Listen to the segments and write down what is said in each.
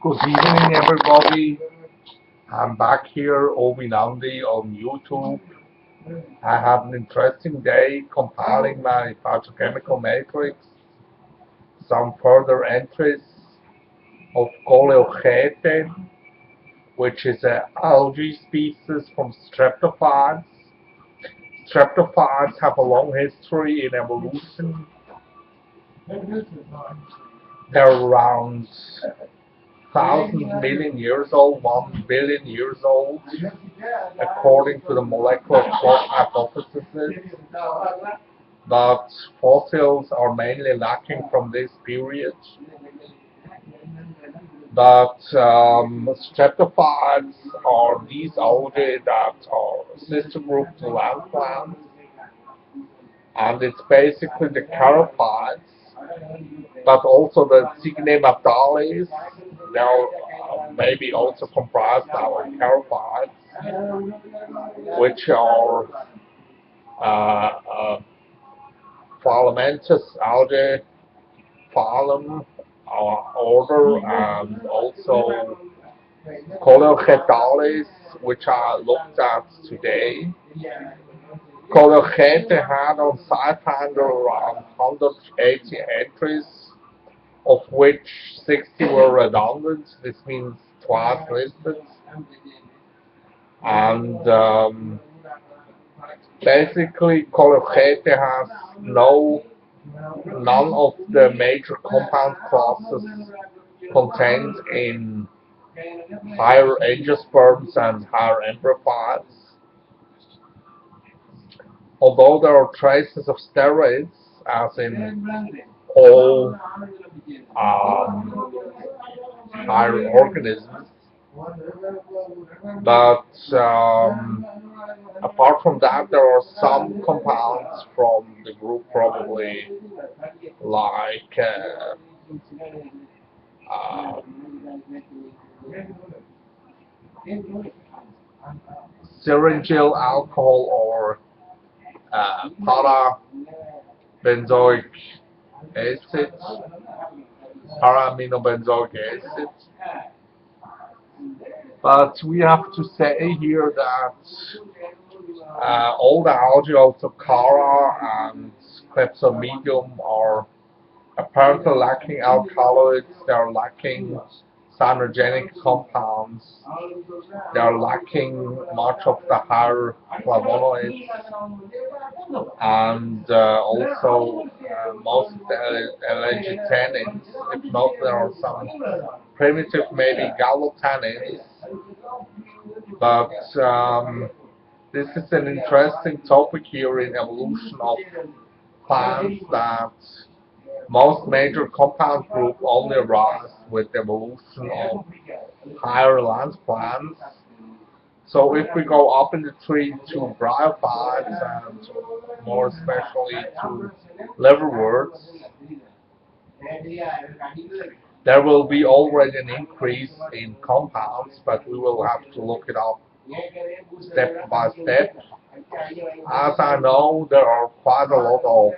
Good evening, everybody. I'm back here, Obi Nandi, on YouTube. I had an interesting day compiling my phytochemical matrix, some further entries of Coleochaete, which is an algae species from Streptophytes. Streptophytes have a long history in evolution. They're around 1,000,000,000 years old, 1 billion years old, according to the molecular clock hypothesis. But fossils are mainly lacking from this period. But streptophytes are these algae that are sister group to land plants, and it's basically the charophytes, but also the Cygnematalles. They are maybe also comprised now of charophytes, which are filamentous algae, phylum, order, and also Coleochaetales, which I looked at today. Coleochaete had on SciFinder around 180 entries, of which 60 were redundant. This means twice listed. And basically, Coleochaete has none of the major compound classes contained in higher angiosperms and higher embryophytes. Although there are traces of steroids, as in all higher organisms, but apart from that, there are some compounds from the group, probably like syringyl alcohol or para-benzoic acid, para-aminobenzoic acid. But we have to say here that all the algae, also Chara and Klebsormidium, are apparently lacking alkaloids. They are lacking cyanogenic compounds. They are lacking much of the higher flavonoids, and also most of the LNG-tannins. If not, there are some primitive, maybe gallotannins. But this is an interesting topic here in evolution of plants, that most major compound group only arise with evolution of higher land plants. So if we go up in the tree to bryophytes, and more especially to liverworts, there will be already an increase in compounds, but we will have to look it up step by step. As I know, there are quite a lot of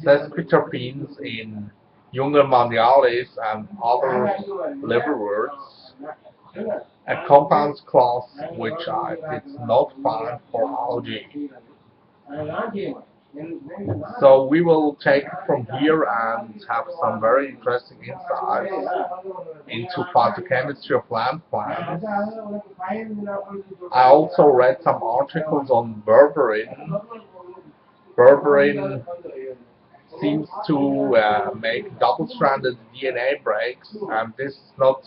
sesquiterpenes in Junger manialis and other liverworts, a compounds class which I did not find for algae. So we will take it from here and have some very interesting insights into phytochemistry of land plants. I also read some articles on berberine. Berberine seems to make double-stranded DNA breaks, and this is not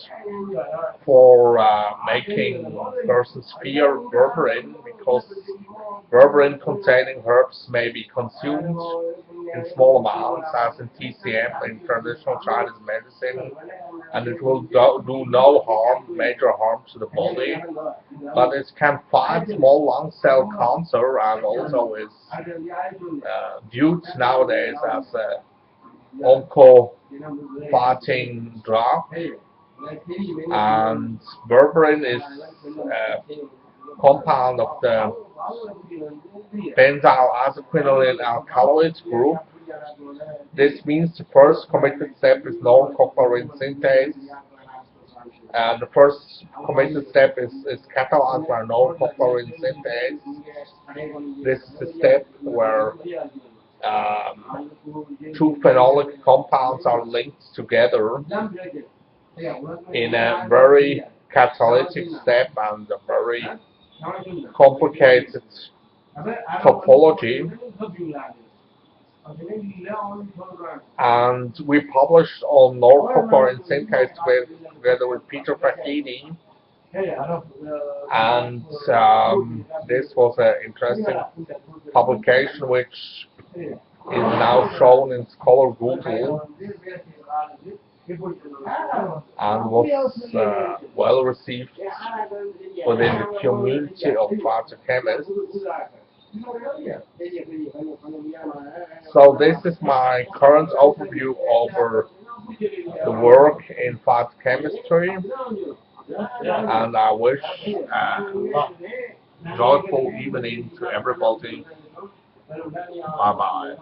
for making persons fear berberine, because berberine containing herbs may be consumed in small amounts, as in TCM, in traditional Chinese medicine, and it will do no major harm to the body, but it can fight small lung cell cancer, and also is viewed nowadays as a onco-fighting drug. And berberine is a compound of the benzyl isoquinoline alkaloids group, This means the first committed step is non-covalent synthase. The first committed step is catalyzed non-covalent synthase. This is the step where two phenolic compounds are linked together in a very catalytic step and a very complicated topology. And we published on non-covalent synthase together with Phytochemistry, and this was an interesting publication which is now shown in Scholar Google and was well received within the community of phytochemists. So this is my current overview over the work in phytochemistry, and I wish a joyful evening to everybody. Bye bye.